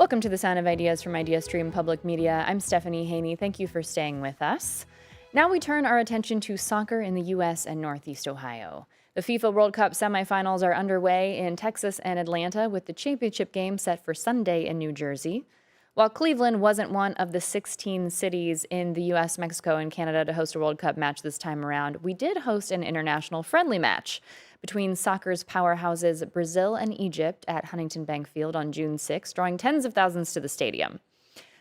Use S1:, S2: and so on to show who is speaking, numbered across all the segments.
S1: Welcome to the Sound of Ideas from IdeaStream Public Media. I'm Stephanie Haney. Thank you for staying with us. Now we turn our attention to soccer in the U.S. and Northeast Ohio. The FIFA World Cup semifinals are underway in Texas and Atlanta, with the championship game set for Sunday in New Jersey. While Cleveland wasn't one of the 16 cities in the U.S., Mexico, and Canada to host a World Cup match this time around, we did host an international friendly match between soccer's powerhouses Brazil and Egypt at Huntington Bank Field on June 6, drawing tens of thousands to the stadium.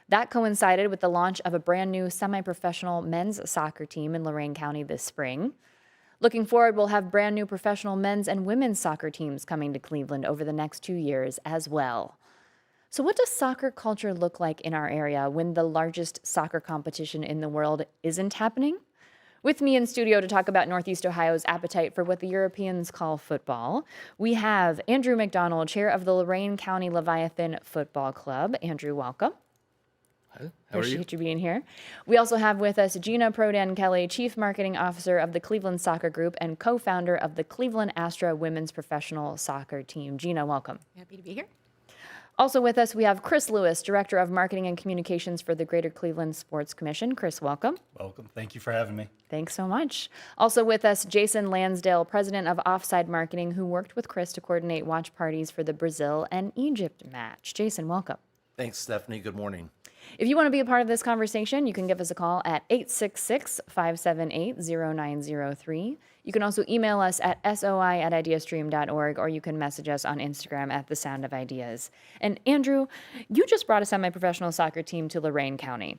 S1: That coincided with the launch of a brand new semi-professional men's soccer team in Lorain County this spring. Looking forward, we'll have brand new professional men's and women's soccer teams coming to Cleveland over the next 2 years as well. So what does soccer culture look like in our area when the largest soccer competition in the world isn't happening? With me in studio to talk about Northeast Ohio's appetite for what the Europeans call football, we have Andrew McDonald, chair of the Lorain County Leviathan Football Club. Andrew, welcome.
S2: Hi, how are you?
S1: Appreciate you being here. We also have with us Gina Prodan Kelly, Chief Marketing Officer of the Cleveland Soccer Group and co-founder of the Cleveland Astra Women's Professional Soccer Team. Gina, welcome.
S3: Happy to be here.
S1: Also with us, we have Chris Lewis, Director of Marketing and Communications for the Greater Cleveland Sports Commission. Chris, welcome.
S4: Welcome. Thank you for having me.
S1: Thanks so much. Also with us, Jason Lansdale, President of Offside Marketing, who worked with Chris to coordinate watch parties for the Brazil and Egypt match. Jason, welcome.
S2: Thanks, Stephanie. Good morning.
S1: If you want to be a part of this conversation, you can give us a call at 866-578-0903. You can also email us at soi@ideastream.org, or you can message us on Instagram at The Sound of Ideas. And Andrew, you just brought a semi-professional soccer team to Lorain County.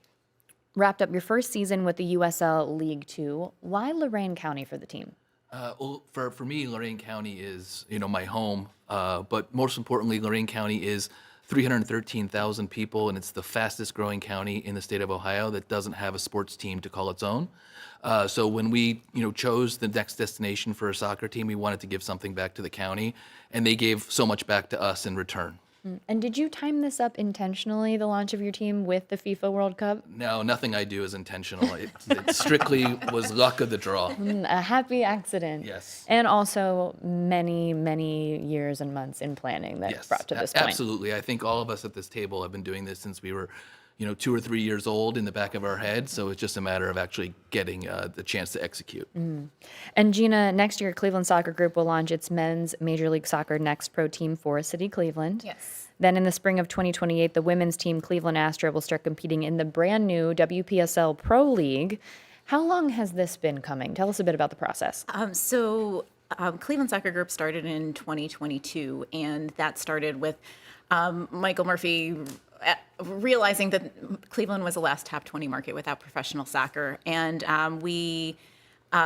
S1: Wrapped up your first season with the USL League Two. Why Lorain County for the team?
S5: Well, for me, Lorain County is my home. But most importantly, Lorain County is 313,000 people, and it's the fastest growing county in the state of Ohio that doesn't have a sports team to call its own. So when we chose the next destination for a soccer team, we wanted to give something back to the county, and they gave so much back to us in return.
S1: And did you time this up intentionally, the launch of your team, with the FIFA World Cup?
S5: No, nothing I do is intentional. It strictly was luck of the draw.
S1: A happy accident.
S5: Yes.
S1: And also many, many years and months in planning that
S5: Yes,
S1: brought to this point.
S5: absolutely. I think all of us at this table have been doing this since we were 2 or 3 years old in the back of our head. So it's just a matter of actually getting the chance to execute.
S1: And Gina, next year, Cleveland Soccer Group will launch its men's Major League Soccer Next Pro team for City Cleveland.
S3: Yes.
S1: Then in the spring of 2028, the women's team, Cleveland Astra, will start competing in the brand new WPSL Pro League. How long has this been coming? Tell us a bit about the process.
S3: Cleveland Soccer Group started in 2022, and that started with Michael Murphy realizing that Cleveland was the last top 20 market without professional soccer. And we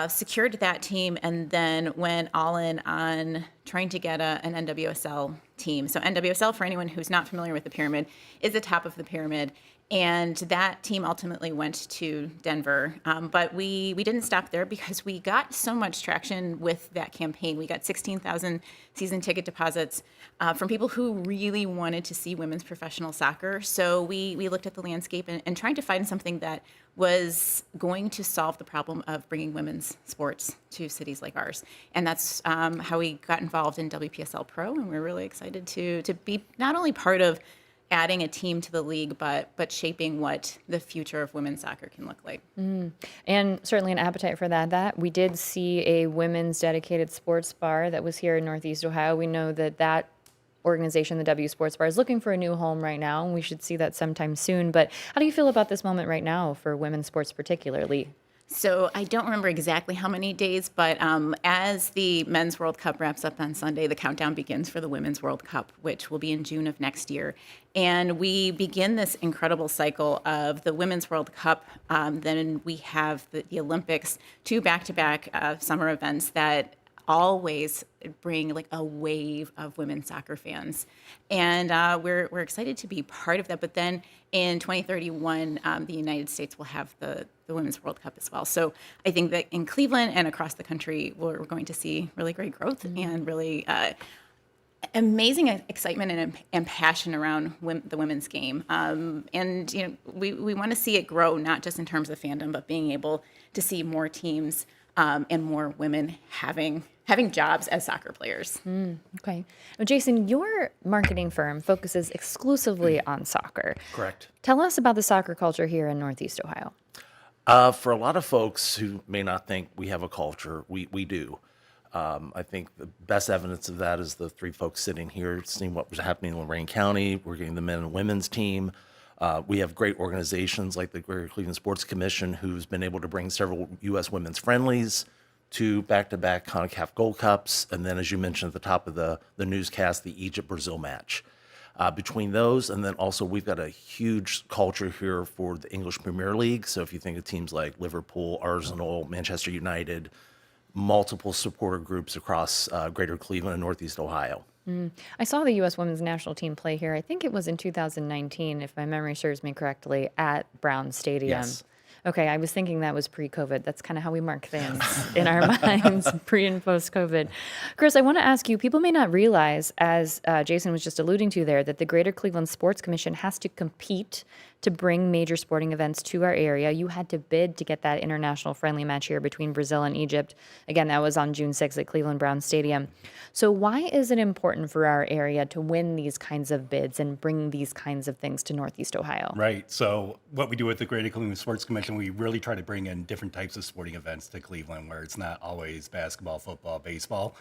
S3: secured that team and then went all in on trying to get an NWSL team. So NWSL, for anyone who's not familiar with the pyramid, is the top of the pyramid. And that team ultimately went to Denver. But we didn't stop there because we got so much traction with that campaign. We got 16,000 season ticket deposits from people who really wanted to see women's professional soccer. So we looked at the landscape and tried to find something that was going to solve the problem of bringing women's sports to cities like ours. And that's how we got involved in WPSL Pro. And we're really excited to be not only part of adding a team to the league, but shaping what the future of women's soccer can look like.
S1: And certainly an appetite for that. We did see a women's dedicated sports bar that was here in Northeast Ohio. We know that organization, the W Sports Bar, is looking for a new home right now, and we should see that sometime soon. But how do you feel about this moment right now for women's sports particularly?
S3: So I don't remember exactly how many days, but as the Men's World Cup wraps up on Sunday, the countdown begins for the Women's World Cup, which will be in June of next year. And we begin this incredible cycle of the Women's World Cup. Then we have the Olympics, 2 back-to-back summer events that always bring like a wave of women's soccer fans. And we're excited to be part of that. But then in 2031, the United States will have the Women's World Cup as well. So I think that in Cleveland and across the country, we're going to see really great growth and really amazing excitement and passion around the women's game. And we want to see it grow, not just in terms of fandom, but being able to see more teams and more women having jobs as soccer players.
S1: Okay. Now, Jason, your marketing firm focuses exclusively on soccer.
S2: Correct.
S1: Tell us about the soccer culture here in Northeast Ohio.
S2: For a lot of folks who may not think we have a culture, we do. I think the best evidence of that is the three folks sitting here, seeing what was happening in Lorain County. We're getting the men and women's team. We have great organizations like the Greater Cleveland Sports Commission, who's been able to bring several U.S. women's friendlies to back-to-back CONCACAF Gold Cups, and then, as you mentioned at the top of the newscast, the Egypt-Brazil match. Between those, and then also we've got a huge culture here for the English Premier League. So if you think of teams like Liverpool, Arsenal, Manchester United, multiple supporter groups across Greater Cleveland and Northeast Ohio.
S1: I saw the U.S. women's national team play here. I think it was in 2019, if my memory serves me correctly, at Brown Stadium.
S2: Yes.
S1: Okay, I was thinking that was pre-COVID. That's kind of how we mark things in our minds, pre and post-COVID. Chris, I want to ask you, people may not realize, as Jason was just alluding to there, that the Greater Cleveland Sports Commission has to compete to bring major sporting events to our area. You had to bid to get that international friendly match here between Brazil and Egypt. Again, that was on June 6th at Cleveland Brown Stadium. So why is it important for our area to win these kinds of bids and bring these kinds of things to Northeast Ohio?
S4: Right. So what we do with the Greater Cleveland Sports Commission, we really try to bring in different types of sporting events to Cleveland, where it's not always basketball, football, baseball.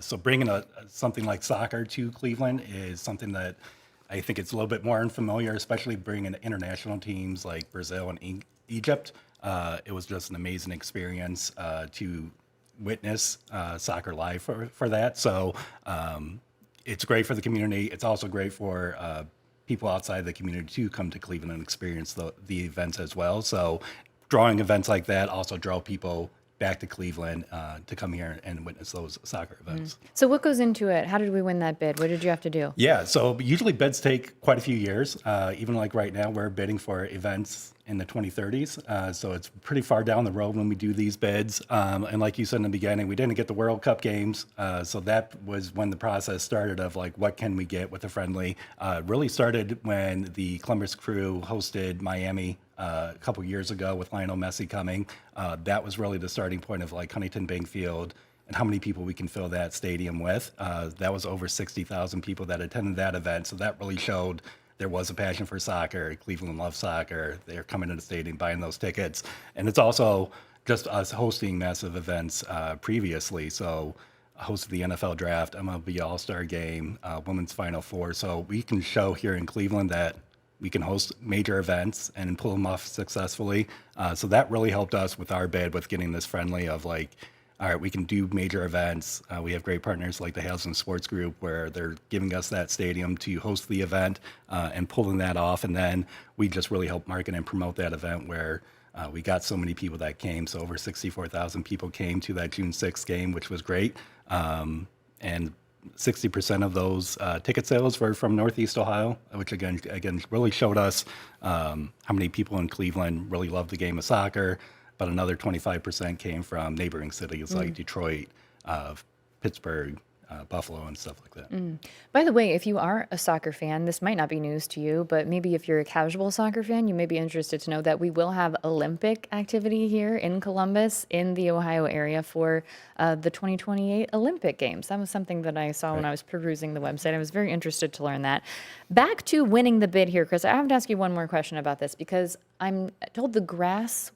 S4: So bringing something like soccer to Cleveland is something that I think it's a little bit more unfamiliar, especially bringing international teams like Brazil and Egypt. It was just an amazing experience to witness soccer live for that. So it's great for the community. It's also great for people outside the community to come to Cleveland and experience the events as well. So drawing events like that also draw people back to Cleveland to come here and witness those soccer events.
S1: So what goes into it? How did we win that bid? What did you have to do?
S4: Yeah, so usually bids take quite a few years. Even like right now, we're bidding for events in the 2030s. So it's pretty far down the road when we do these bids. And like you said in the beginning, we didn't get the World Cup games. So that was when the process started of like, what can we get with a friendly? Really started when the Columbus Crew hosted Miami a couple years ago with Lionel Messi coming. That was really the starting point of like Huntington Bank Field and how many people we can fill that stadium with. That was over 60,000 people that attended that event. So that really showed there was a passion for soccer. Cleveland loves soccer. They're coming to the stadium, buying those tickets. And it's also just us hosting massive events previously. So I hosted the NFL Draft, MLB All-Star Game, Women's Final Four. So we can show here in Cleveland that we can host major events and pull them off successfully. So that really helped us with our bid, with getting this friendly of like, all right, we can do major events. We have great partners like the Hazelton Sports Group, where they're giving us that stadium to host the event and pulling that off. And then we just really help market and promote that event, where we got so many people that came. So over 64,000 people came to that June 6th game, which was great. And 60% of those ticket sales were from Northeast Ohio, which again really showed us how many people in Cleveland really love the game of soccer. But another 25% came from neighboring cities like Detroit, Pittsburgh, Buffalo, and stuff like that.
S1: By the way, if you are a soccer fan, this might not be news to you, but maybe if you're a casual soccer fan, you may be interested to know that we will have Olympic activity here in Columbus, in the Ohio area, for the 2028 Olympic Games. That was something that I saw when I was perusing the website. I was very interested to learn that. Back to winning the bid here, Chris. I have to ask you one more question about this, because I'm told the grass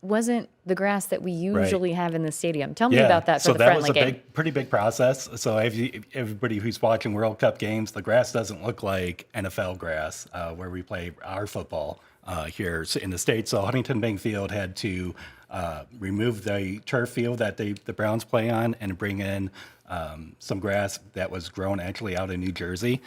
S1: wasn't the grass that we usually have in the stadium. Tell me about that for the friendly game.
S4: So that was a pretty big process. So everybody who's watching World Cup games, the grass doesn't look like NFL grass where we play our football here in the States. So Huntington Bank Field had to remove the turf field that the Browns play on and bring in some grass that was grown actually out in New Jersey.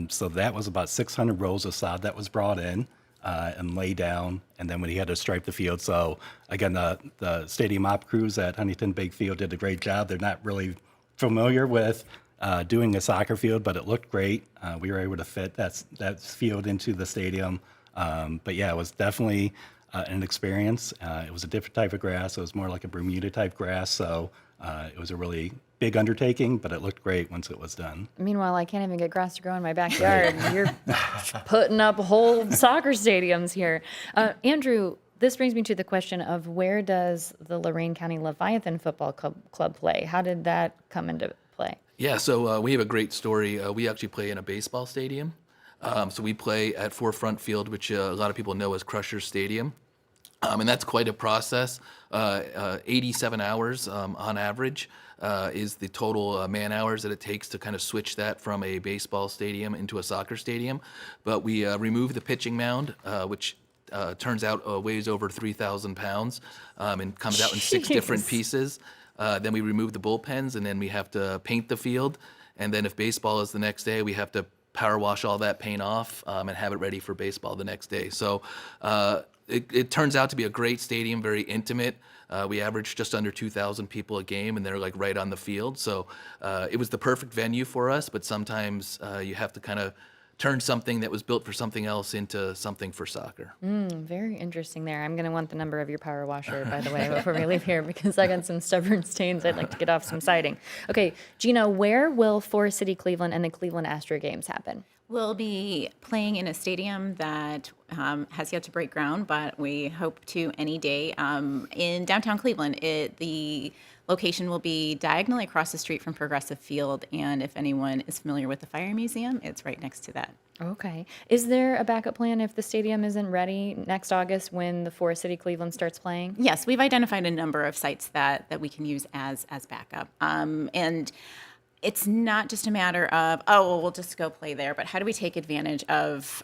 S4: So that was about 600 rows of sod that was brought in and lay down, and then when he had to stripe the field. So again, the stadium op crews at Huntington Bank Field did a great job. They're not really familiar with doing a soccer field, but it looked great. We were able to fit that field into the stadium. But yeah, it was definitely an experience. It was a different type of grass. It was more like a Bermuda type grass. So it was a really big undertaking, but it looked great once it was done.
S1: Meanwhile, I can't even get grass to grow in my backyard. You're putting up whole soccer stadiums here. Andrew, this brings me to the question of where does the Lorain County Leviathan Football Club play? How did that come into play?
S5: Yeah, so we have a great story. We actually play in a baseball stadium. So we play at Forefront Field, which a lot of people know as Crusher Stadium. And that's quite a process. 87 hours on average is the total man hours that it takes to kind of switch that from a baseball stadium into a soccer stadium. But we remove the pitching mound, which turns out weighs over 3,000 pounds and comes out in 6 different
S1: Jeez.
S5: pieces. Then we remove the bullpens, and then we have to paint the field. And then if baseball is the next day, we have to power wash all that paint off and have it ready for baseball the next day. So it turns out to be a great stadium, very intimate. We average just under 2,000 people a game, and they're like right on the field. So it was the perfect venue for us, but sometimes you have to kind of turn something that was built for something else into something for soccer.
S1: Very interesting there. I'm going to want the number of your power washer, by the way, before we leave here, because I got some stubborn stains I'd like to get off some siding. Okay, Gina, where will Forest City Cleveland and the Cleveland Astro games happen?
S3: We'll be playing in a stadium that has yet to break ground, but we hope to any day. In downtown Cleveland, the location will be diagonally across the street from Progressive Field, and if anyone is familiar with the Fire Museum, it's right next to that.
S1: Okay. Is there a backup plan if the stadium isn't ready next August when the Forest City Cleveland starts playing?
S3: Yes, we've identified a number of sites that we can use as backup. And it's not just a matter of, oh, well, we'll just go play there, but how do we take advantage of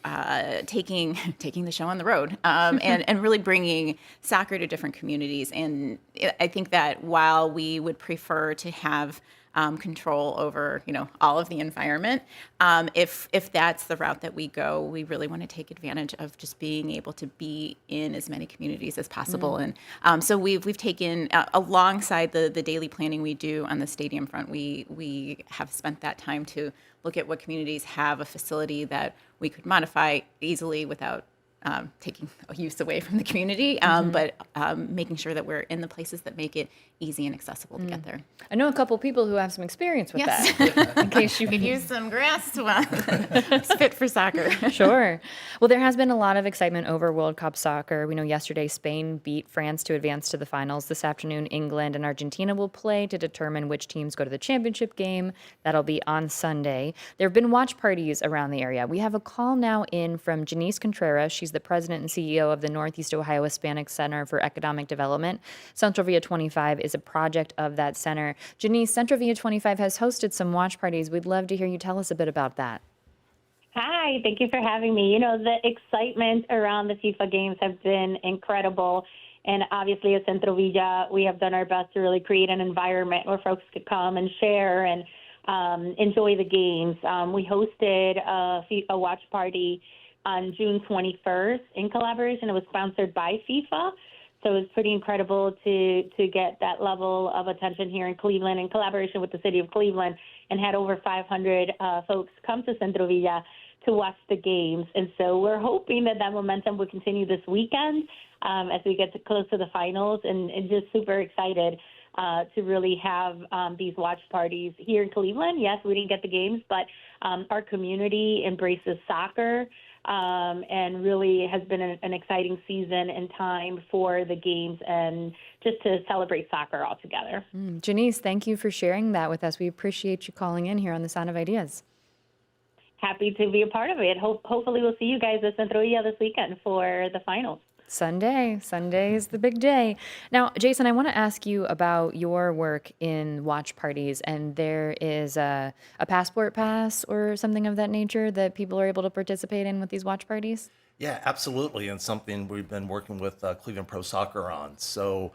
S3: taking the show on the road and really bringing soccer to different communities? And I think that while we would prefer to have control over, all of the environment, if that's the route that we go, we really want to take advantage of just being able to be in as many communities as possible. And so we've taken alongside the daily planning we do on the stadium front, we have spent that time to look at what communities have a facility that we could modify easily without taking use away from the community, but making sure that we're in the places that make it easy and accessible to get there.
S1: I know a couple people who have some experience with
S3: Yes.
S1: that. In case you
S3: Could use some grass it's fit for soccer.
S1: Sure. Well, there has been a lot of excitement over World Cup soccer. We know yesterday Spain beat France to advance to the finals. This afternoon, England and Argentina will play to determine which teams go to the championship game. That'll be on Sunday. There have been watch parties around the area. We have a call now in from Janice Contreras. She's the president and CEO of the Northeast Ohio Hispanic Center for Economic Development. Central Via 25 is a project of that center. Janice, Central Via 25 has hosted some watch parties. We'd love to hear you tell us a bit about that.
S6: Hi, thank you for having me. The excitement around the FIFA games have been incredible. And obviously at Centro Villa, we have done our best to really create an environment where folks could come and share and enjoy the games. We hosted a watch party on June 21st in collaboration. It was sponsored by FIFA. So it's pretty incredible to get that level of attention here in Cleveland in collaboration with the city of Cleveland, and had over 500 folks come to Centro Villa to watch the games. And so we're hoping that momentum will continue this weekend as we get close to the finals, and just super excited to really have these watch parties here in Cleveland. Yes, we didn't get the games, but our community embraces soccer. And really has been an exciting season and time for the games and just to celebrate soccer all together.
S1: Janice, thank you for sharing that with us. We appreciate you calling in here on The Sound of Ideas.
S6: Happy to be a part of it. Hopefully we'll see you guys at Centro Villa this weekend for the finals.
S1: Sunday is the big day. Now, Jason, I want to ask you about your work in watch parties, and there is a passport pass or something of that nature that people are able to participate in with these watch parties?
S2: Yeah, absolutely, and something we've been working with Cleveland Pro Soccer on. So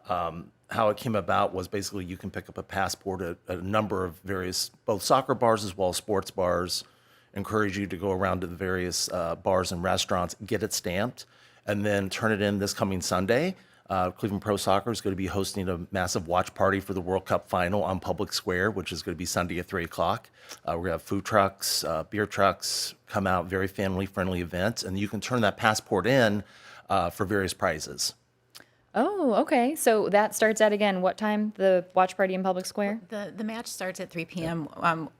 S2: how it came about was basically you can pick up a passport at a number of various, both soccer bars as well as sports bars, encourage you to go around to the various bars and restaurants, get it stamped, and then turn it in this coming Sunday. Cleveland Pro Soccer is going to be hosting a massive watch party for the World Cup final on Public Square, which is going to be Sunday at 3 o'clock. We're going to have food trucks, beer trucks come out, very family-friendly event, and you can turn that passport in for various prizes.
S1: Oh, okay. So that starts at again what time? The watch party in Public Square?
S3: The match starts at 3 p.m.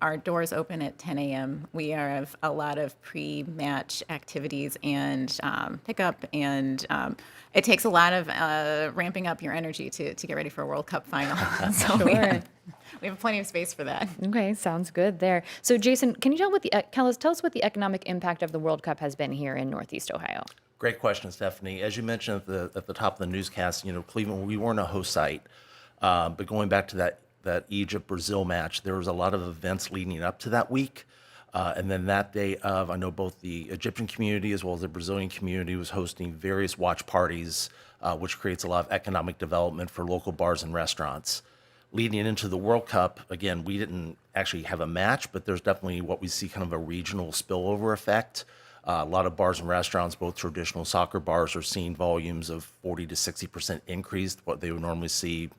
S3: Our doors open at 10 a.m. We have a lot of pre-match activities and pickup, and it takes a lot of ramping up your energy to get ready for a World Cup final. So
S1: Sure.
S3: we have plenty of space for that.
S1: Okay, sounds good there. So Jason, can you tell us what the economic impact of the World Cup has been here in Northeast Ohio?
S2: Great question, Stephanie. As you mentioned at the top of the newscast, Cleveland, we weren't a host site, but going back to that Egypt-Brazil match, there was a lot of events leading up to that week. And then that day of, I know both the Egyptian community as well as the Brazilian community was hosting various watch parties, which creates a lot of economic development for local bars and restaurants. Leading into the World Cup, again, we didn't actually have a match, but there's definitely what we see kind of a regional spillover effect. A lot of bars and restaurants, both traditional soccer bars, are seeing volumes of 40 to 60% increase what they would normally see,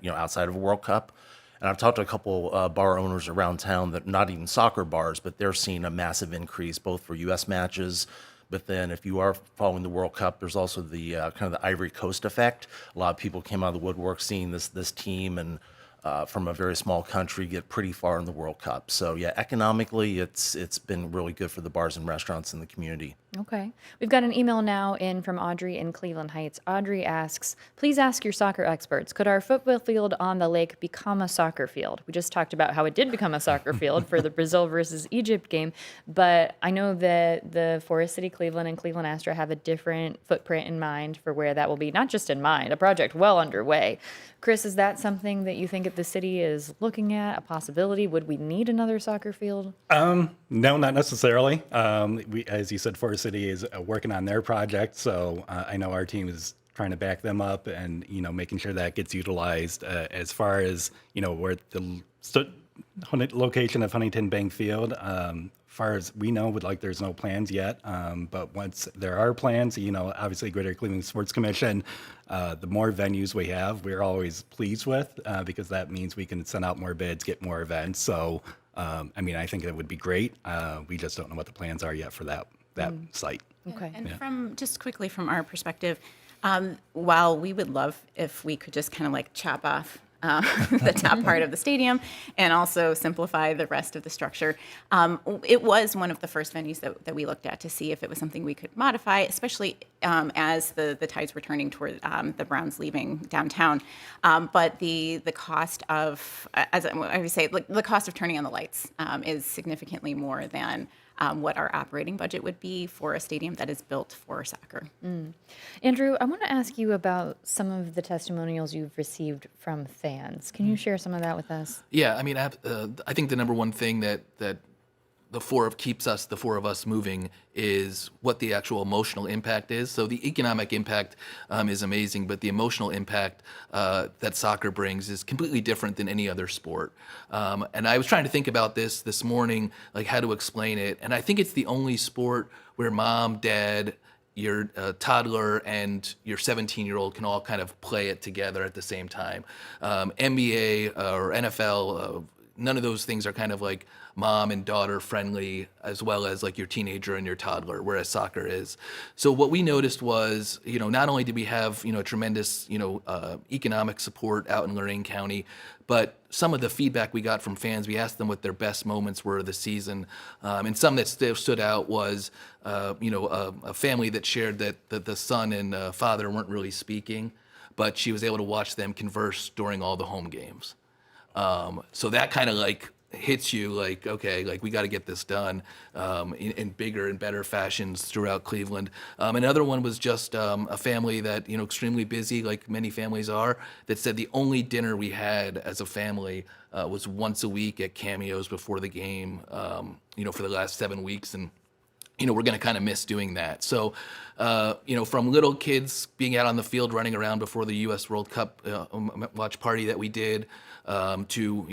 S2: outside of a World Cup. And I've talked to a couple bar owners around town that not even soccer bars, but they're seeing a massive increase both for U.S. matches. But then if you are following the World Cup, there's also the kind of the Ivory Coast effect. A lot of people came out of the woodwork seeing this team and from a very small country get pretty far in the World Cup. So yeah, economically, it's been really good for the bars and restaurants in the community.
S1: Okay. We've got an email now in from Audrey in Cleveland Heights. Audrey asks, please ask your soccer experts, could our football field on the lake become a soccer field? We just talked about how it did become a soccer field for the Brazil versus Egypt game, but I know that the Forest City Cleveland and Cleveland Astra have a different footprint in mind for where that will be, not just in mind, a project well underway. Chris, is that something that you think that the city is looking at, a possibility? Would we need another soccer field?
S4: No, not necessarily. As you said, Forest City is working on their project, so I know our team is trying to back them up and making sure that gets utilized. As far as where the location of Huntington Bank Field, far as we know, there's no plans yet. But once there are plans, obviously Greater Cleveland Sports Commission, the more venues we have, we're always pleased with because that means we can send out more bids, get more events. So, I think it would be great. We just don't know what the plans are yet for that site.
S1: Okay.
S3: And just quickly from our perspective, while we would love if we could just kind of like chop off the top part of the stadium and also simplify the rest of the structure, it was one of the first venues that we looked at to see if it was something we could modify, especially as the tides were turning toward the Browns leaving downtown. But the cost of, as I would say, the cost of turning on the lights is significantly more than what our operating budget would be for a stadium that is built for soccer.
S1: Andrew, I want to ask you about some of the testimonials you've received from fans. Can you share some of that with us?
S5: Yeah, I think the number one thing that the four of us moving is what the actual emotional impact is. So the economic impact is amazing, but the emotional impact that soccer brings is completely different than any other sport. And I was trying to think about this morning, like how to explain it. And I think it's the only sport where mom, dad, your toddler and your 17-year-old can all kind of play it together at the same time. NBA or NFL, none of those things are kind of like mom and daughter friendly, as well as like your teenager and your toddler, whereas soccer is. So what we noticed was, not only did we have, tremendous, economic support out in Lorain County, but some of the feedback we got from fans, we asked them what their best moments were of the season. And some that stood out was, a family that shared that the son and father weren't really speaking, but she was able to watch them converse during all the home games. So that kind of like hits you like, okay, like we got to get this done in bigger and better fashions throughout Cleveland. Another one was just a family that, extremely busy, like many families are, that said the only dinner we had as a family was once a week at Cameos before the game, for the last 7 weeks. And we're going to kind of miss doing that. So, from little kids being out on the field running around before the U.S. World Cup watch party that we did, to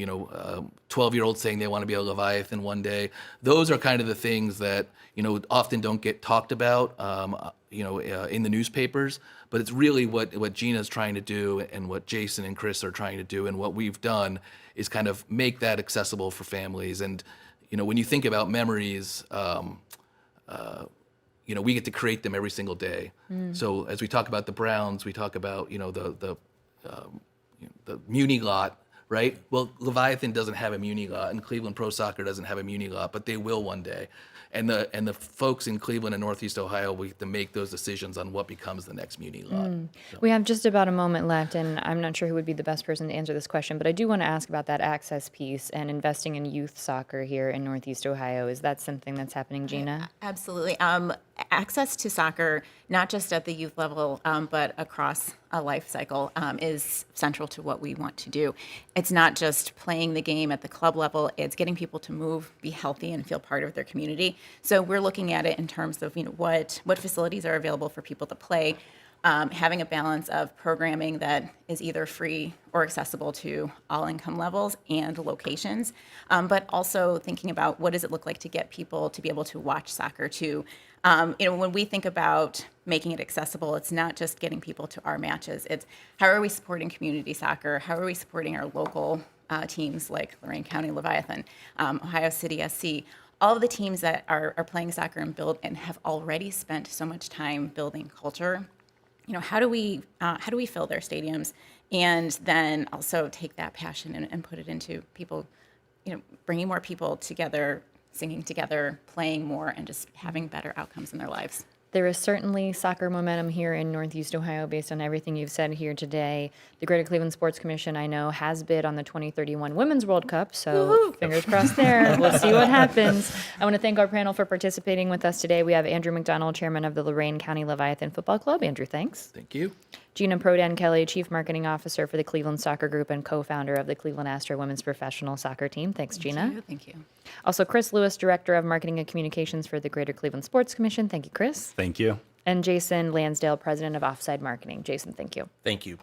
S5: 12-year-olds saying they want to be a Leviathan one day. Those are kind of the things that often don't get talked about in the newspapers, but it's really what Gina's trying to do and what Jason and Chris are trying to do, and what we've done is kind of make that accessible for families. And when you think about memories, we get to create them every single day. So as we talk about the Browns, we talk about the Muni lot, right? Well, Leviathan doesn't have a Muni lot, and Cleveland Pro Soccer doesn't have a Muni lot, but they will one day. And the folks in Cleveland and Northeast Ohio, we have to make those decisions on what becomes the next Muni lot.
S1: We have just about a moment left, and I'm not sure who would be the best person to answer this question, but I do want to ask about that access piece and investing in youth soccer here in Northeast Ohio. Is that something that's happening, Gina?
S3: Absolutely. Access to soccer, not just at the youth level, but across a life cycle, is central to what we want to do. It's not just playing the game at the club level, it's getting people to move, be healthy, and feel part of their community. So we're looking at it in terms of what facilities are available for people to play, having a balance of programming that is either free or accessible to all income levels and locations, but also thinking about what does it look like to get people to be able to watch soccer too. When we think about making it accessible, it's not just getting people to our matches. It's how are we supporting community soccer? How are we supporting our local teams like Lorain County Leviathan, Ohio City SC, all of the teams that are playing soccer and have already spent so much time building culture. How do we fill their stadiums, and then also take that passion and put it into people, bringing more people together, singing together, playing more, and just having better outcomes in their lives.
S1: There is certainly soccer momentum here in Northeast Ohio based on everything you've said here today. The Greater Cleveland Sports Commission, I know, has bid on the 2031 Women's World Cup, so fingers crossed there. We'll see what happens. I want to thank our panel for participating with us today. We have Andrew McDonald, chairman of the Lorain County Leviathan Football Club. Andrew, thanks.
S5: Thank you.
S1: Gina Prodan Kelly, Chief Marketing Officer for the Cleveland Soccer Group and co-founder of the Cleveland Astro Women's Professional Soccer Team. Thanks, Gina.
S3: Thank you.
S1: Also, Chris Lewis, Director of Marketing and Communications for the Greater Cleveland Sports Commission. Thank you, Chris.
S4: Thank you.
S1: And Jason Lansdale, President of Offside Marketing. Jason, thank you.
S2: Thank you.